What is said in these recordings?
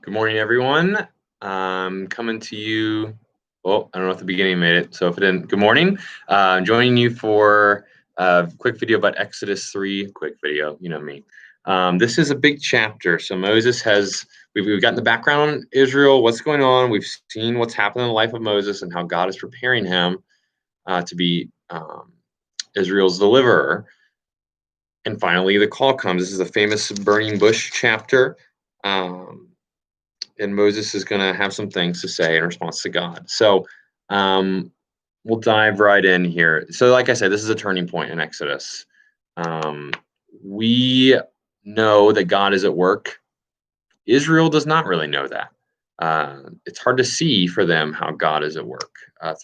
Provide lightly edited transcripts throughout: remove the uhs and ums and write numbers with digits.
Good morning, everyone. Coming to you. Oh, I don't know if the beginning made it. So if it didn't, good morning. I'm joining you for a quick video about Exodus 3. Quick video, you know me. This is a big chapter. So Moses has, we've gotten the background on Israel, what's going on. We've seen what's happened in the life of Moses and how God is preparing him to be Israel's deliverer. And finally, the call comes. This is a famous burning bush chapter. And Moses is going to have some things to say in response to God. So we'll dive right in here. So like I said, this is a turning point in Exodus. We know that God is at work. Israel does not really know that. It's hard to see for them how God is at work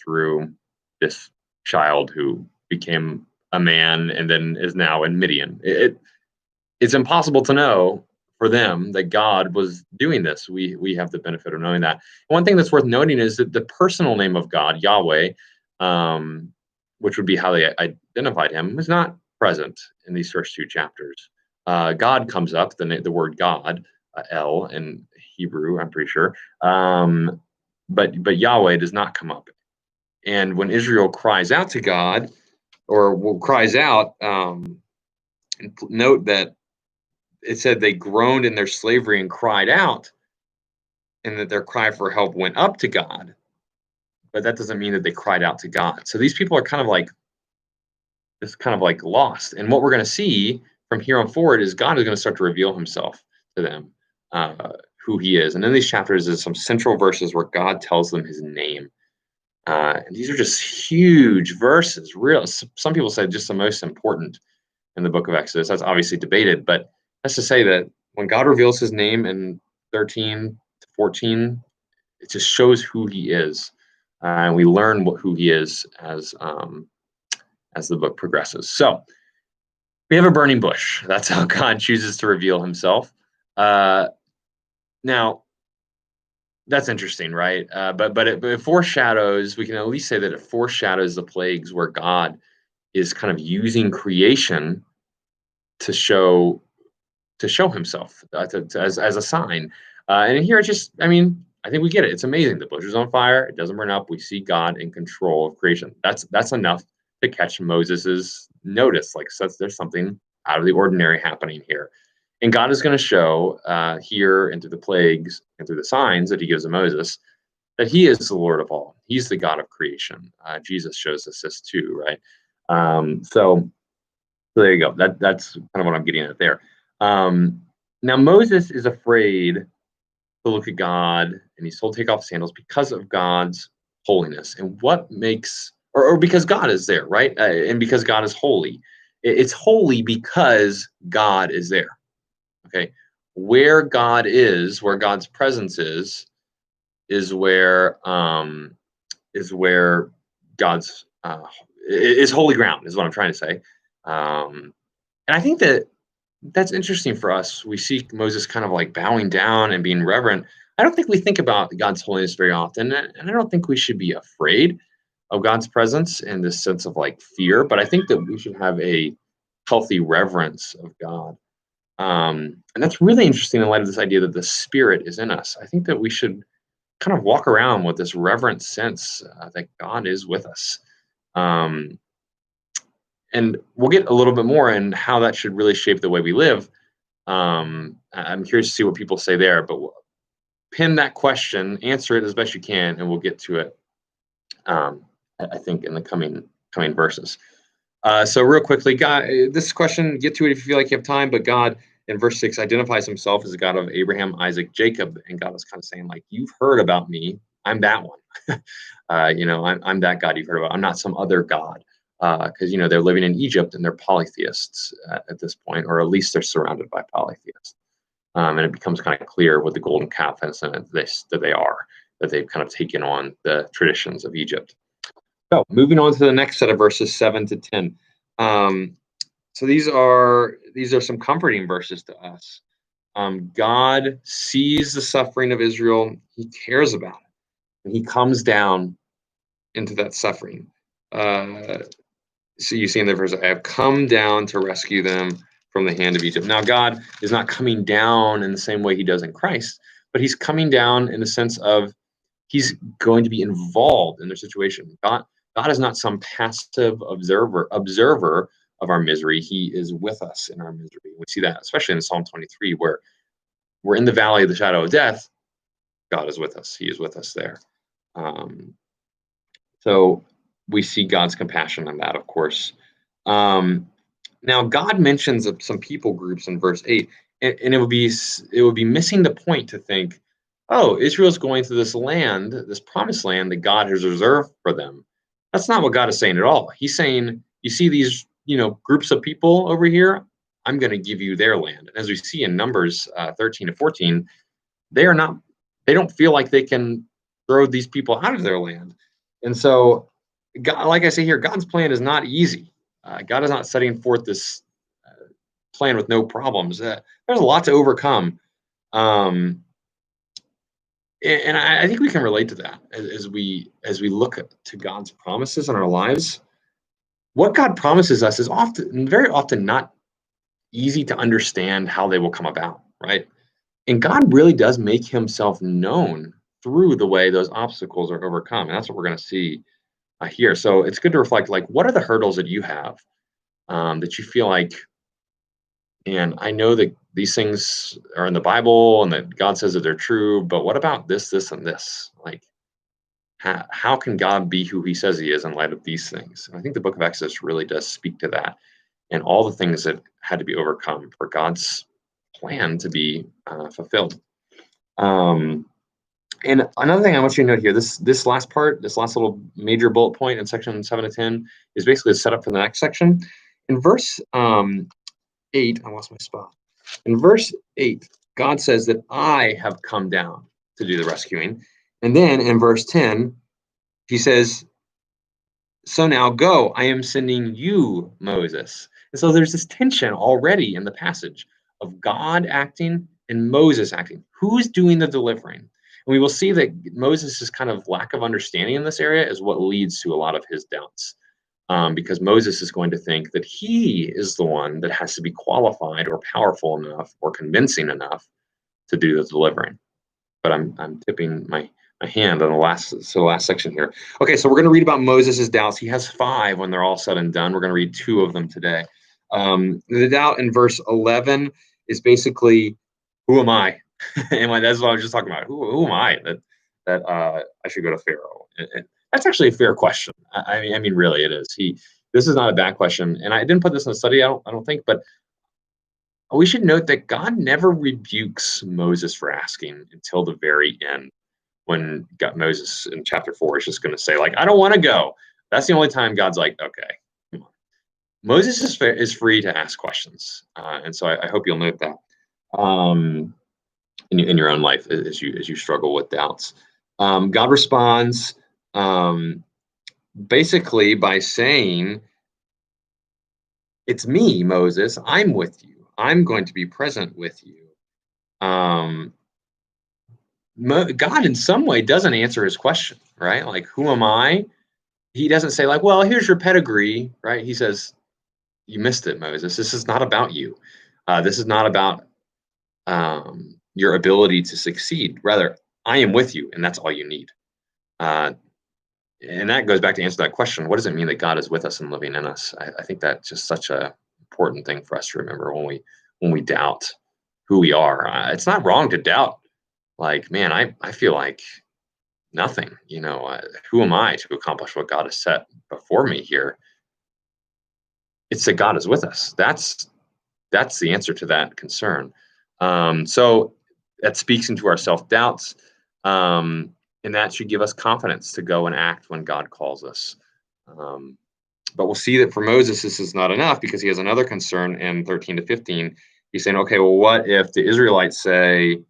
through this child who became a man and then is now in Midian. It's impossible to know for them that God was doing this. We have the benefit of knowing that. One thing that's worth noting is that the personal name of God, Yahweh, which would be how they identified him, was not present in these first two chapters. God comes up, the word God, El in Hebrew, I'm pretty sure, but Yahweh does not come up. And when Israel cries out to God, or cries out, note that it said they groaned in their slavery and cried out, and that their cry for help went up to God. But that doesn't mean that they cried out to God. So these people are kind of like lost. And what we're going to see from here on forward is God is going to start to reveal himself to them, who he is. And in these chapters, there's some central verses where God tells them his name. And these are just huge verses. Some people say just the most important in the book of Exodus. That's obviously debated, but that's to say that when God reveals his name in 13 to 14, it just shows who he is. And we learn who he is as the book progresses. So we have a burning bush. That's how God chooses to reveal himself. Now, that's interesting, right? But it foreshadows, we can at least say that it foreshadows the plagues where God is kind of using creation to show himself as a sign. And here I think we get it. It's amazing. The bush is on fire. It doesn't burn up. We see God in control of creation. That's enough to catch Moses's notice. Like, so there's something out of the ordinary happening here. And God is going to show here and through the plagues and through the signs that he gives to Moses that he is the Lord of all. He's the God of creation. Jesus shows us this too, right? So there you go. That's kind of what I'm getting at there. Now Moses is afraid to look at God, and he's told to take off sandals because of God's holiness. And what makes, or because God is there, right? And because God is holy. It's holy because God is there. Okay, where God is, where God's presence is where God's is holy ground, is what I'm trying to say. And I think that's interesting for us. We see Moses kind of like bowing down and being reverent. I don't think we think about God's holiness very often, and I don't think we should be afraid of God's presence in this sense of like fear. But I think that we should have a healthy reverence of God. And that's really interesting in light of this idea that the Spirit is in us. I think that we should kind of walk around with this reverent sense that God is with us. And we'll get a little bit more in how that should really shape the way we live. I'm curious to see what people say there, but we'll pin that question, answer it as best you can, and we'll get to it, I think, in the coming verses. So real quickly, God, this question, get to it if you feel like you have time, but God in verse 6 identifies himself as the God of Abraham, Isaac, Jacob, and God is kind of saying, like, you've heard about me. I'm that one. I'm that God you've heard about. I'm not some other God. Because they're living in Egypt and they're polytheists at this point, or at least they're surrounded by polytheists. And it becomes kind of clear with the golden calf incident that they've kind of taken on the traditions of Egypt. So moving on to the next set of verses 7 to 10. So these are some comforting verses to us. God sees the suffering of Israel. He cares about it, and he comes down into that suffering. So you see in the verse, I have come down to rescue them from the hand of Egypt. Now, God is not coming down in the same way he does in Christ, but he's coming down in the sense of he's going to be involved in their situation. God is not some passive observer of our misery. He is with us in our misery. We see that especially in Psalm 23, where we're in the valley of the shadow of death. God is with us. He is with us there. Um, so we see God's compassion on that, of course. Um, Now, God mentions of some people groups in verse 8, and it would be missing the point to think, oh, Israel's going to this land, this promised land that God has reserved for them. That's not what God is saying at all. He's saying, you see these, groups of people over here, I'm going to give you their land. And as we see in Numbers 13 to 14, they are not, they don't feel like they can throw these people out of their land. And so, God, like I say here, God's plan is not easy. God is not setting forth this plan with no problems. There's a lot to overcome, um, and I think we can relate to that as we look to God's promises in our lives. What God promises us is often, very often, not easy to understand how they will come about, right? And God really does make Himself known through the way those obstacles are overcome, and that's what we're going to see here. So it's good to reflect, like, what are the hurdles that you have that you feel like, and I know that these things are in the Bible and that God says that they're true, but what about this, this, and this? Like, how can God be who He says He is in light of these things? And I think the book of Exodus really does speak to that and all the things that had to be overcome for God's plan to be fulfilled. Um, and another thing I want you to note here, this last part, this last little major bullet point in section 7 to 10 is basically a setup for the next section. In verse 8, I lost my spot. In verse 8, God says that I have come down to do the rescuing. And then in verse 10, He says, so now go, I am sending you, Moses. And so there's this tension already in the passage of God acting and Moses acting. Who's doing the delivering? And we will see that Moses' kind of lack of understanding in this area is what leads to a lot of his doubts. Because Moses is going to think that he is the one that has to be qualified or powerful enough or convincing enough to do the delivering. But I'm tipping my hand on the last section here. Okay, so we're going to read about Moses' doubts. He has 5 when they're all said and done. We're going to read 2 of them today. The doubt in verse 11 is basically, who am I? That's what I was just talking about. Who am I that I should go to Pharaoh? And that's actually a fair question. I mean, really, it is. This is not a bad question, and I didn't put this in the study. I don't think, but we should note that God never rebukes Moses for asking until the very end, when Moses in chapter 4 is just going to say, like, I don't want to go. That's the only time God's like, okay, come on. Moses is free to ask questions, and so I hope you'll note that in your own life as you struggle with doubts. God responds basically by saying, it's me, Moses. I'm with you. I'm going to be present with you. God in some way doesn't answer his question, right? Like, who am I? He doesn't say, like, well, here's your pedigree, right? He says, you missed it, Moses. This is not about you. This is not about your ability to succeed. Rather, I am with you, and that's all you need. And that goes back to answer that question. What does it mean that God is with us and living in us? I think that's just such a important thing for us to remember when we doubt who we are. It's not wrong to doubt. Like, man, I feel like nothing. Who am I to accomplish what God has set before me here? It's that God is with us. That's the answer to that concern. So that speaks into our self doubts. And that should give us confidence to go and act when God calls us. But we'll see that for Moses, this is not enough, because he has another concern in 13 to 15. He's saying, okay, well, what if the Israelites say,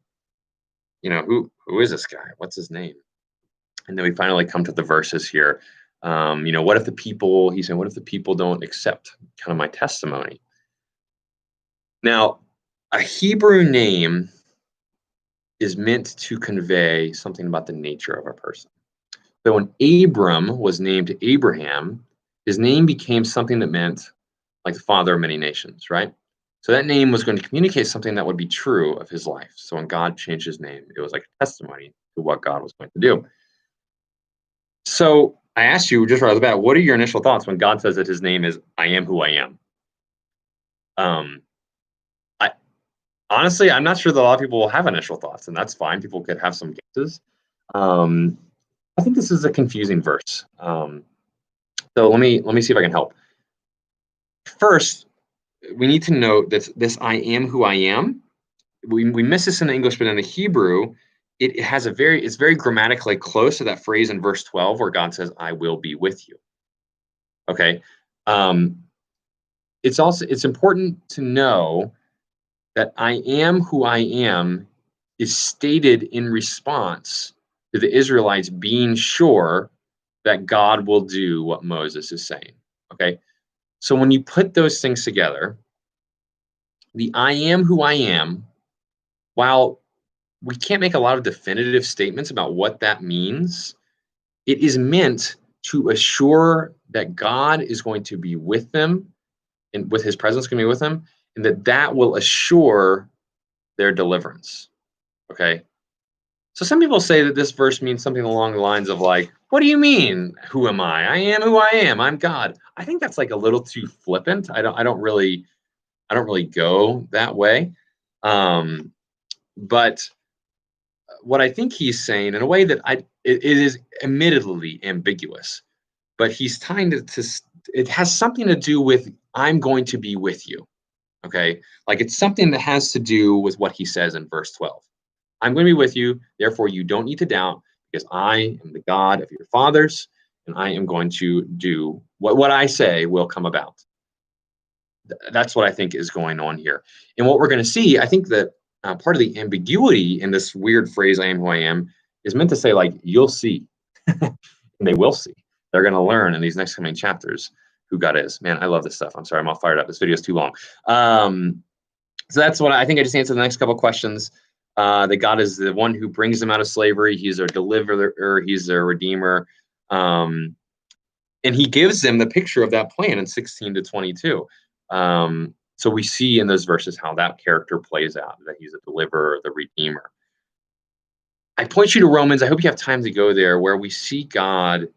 who is this guy? What's his name? And then we finally come to the verses here. What if the people, he's saying, what if the people don't accept kind of my testimony? Now, a Hebrew name is meant to convey something about the nature of a person. So when Abram was named Abraham, his name became something that meant like the father of many nations, right? So that name was going to communicate something that would be true of his life. So when God changed his name, it was like a testimony to what God was going to do. So I asked you just right off the bat, what are your initial thoughts when God says that his name is I am who I am? Um, I honestly, I'm not sure that a lot of people will have initial thoughts, and that's fine. People could have some guesses. Um, I think this is a confusing verse. So let me see if I can help. First, we need to note that this I am who I am. We miss this in the English, but in the Hebrew, it has it's very grammatically close to that phrase in verse 12 where God says, I will be with you. Okay. Um, it's important to know that I am who I am is stated in response to the Israelites being sure that God will do what Moses is saying. Okay. So when you put those things together, the I am who I am, while we can't make a lot of definitive statements about what that means, it is meant to assure that God is going to be with them and with his presence going to be with them, and that will assure their deliverance. Okay. So some people say that this verse means something along the lines of like, what do you mean? Who am I? I am who I am. I'm God. I think that's like a little too flippant. I don't really go that way. Um, but what I think he's saying in a way that it is admittedly ambiguous, but he's trying it has something to do with I'm going to be with you. Okay. Like it's something that has to do with what he says in verse 12. I'm going to be with you. Therefore, you don't need to doubt because I am the God of your fathers and I am going to do what I say will come about. That's what I think is going on here. And what we're going to see, I think that part of the ambiguity in this weird phrase, I am who I am, is meant to say, like, you'll see. And they will see. They're going to learn in these next coming chapters who God is. Man, I love this stuff. I'm sorry, I'm all fired up. This video is too long. So that's what I think. I just answered the next couple questions. That God is the one who brings them out of slavery. He's their deliverer. He's their redeemer. And he gives them the picture of that plan in 16 to 22. So we see in those verses how that character plays out, that he's a deliverer, the redeemer. I point you to Romans. I hope you have time to go there, where we see God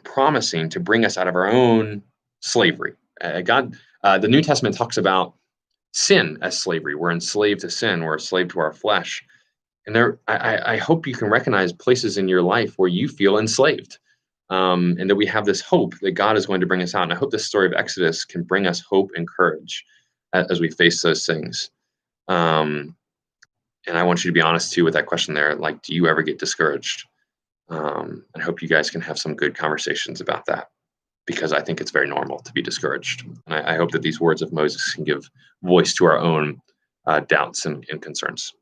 promising to bring us out of our own slavery. The New Testament talks about sin as slavery. We're enslaved to sin. We're enslaved to our flesh. And I hope you can recognize places in your life where you feel enslaved. And that we have this hope that God is going to bring us out. And I hope this story of Exodus can bring us hope and courage as we face those things. And I want you to be honest too with that question there. Like, do you ever get discouraged? I hope you guys can have some good conversations about that, because I think it's very normal to be discouraged. And I hope that these words of Moses can give voice to our own doubts and concerns.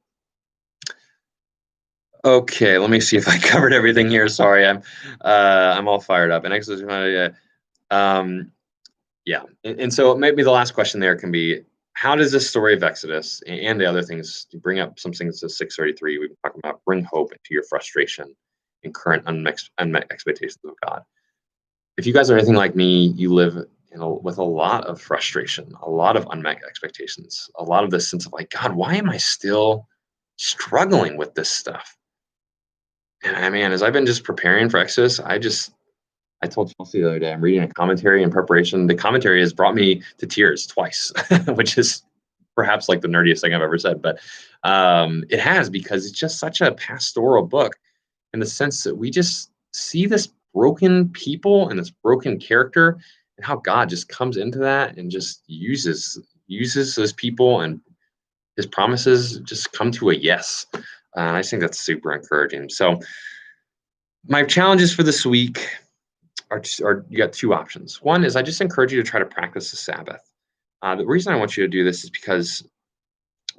Okay, let me see if I covered everything here. Sorry, I'm all fired up. And Exodus, yeah. And so maybe the last question there can be, how does this story of Exodus and the other things, to bring up some things to 633 we've been talking about, bring hope into your frustration and current unmet expectations of God? If you guys are anything like me, you live with a lot of frustration, a lot of unmet expectations, a lot of this sense of like, God, why am I still struggling with this stuff? And as I've been just preparing for Exodus, I told Chelsea the other day, I'm reading a commentary in preparation. The commentary has brought me to tears twice, which is perhaps like the nerdiest thing I've ever said, but it has, because it's just such a pastoral book in the sense that we just see this broken people and this broken character and how God just comes into that and just uses those people, and his promises just come to a yes. I think that's super encouraging. So my challenges for this week are you got two options. One is I just encourage you to try to practice the Sabbath. The reason I want you to do this is because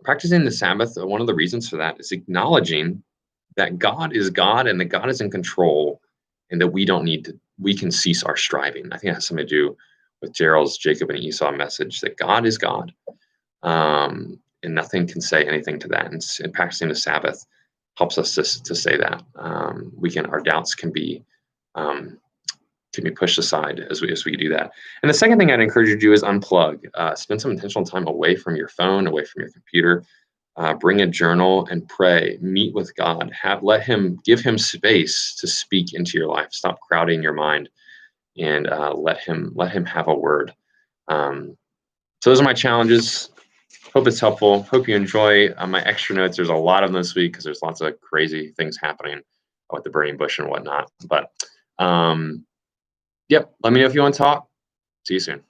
practicing the Sabbath, one of the reasons for that is acknowledging that God is God and that God is in control, and that we can cease our striving. I think it has something to do with Gerald's Jacob and Esau message, that God is God, and nothing can say anything to that. And practicing the Sabbath helps us to say that. Our doubts can be can be pushed aside as we do that. And the second thing I'd encourage you to do is unplug. Spend some intentional time away from your phone, away from your computer. Bring a journal and pray. Meet with God. Give Him space to speak into your life. Stop crowding your mind, and let Him have a word. So those are my challenges. Hope it's helpful. Hope you enjoy my extra notes. There's a lot of them this week because there's lots of crazy things happening with the burning bush and whatnot. But yep, let me know if you want to talk. See you soon.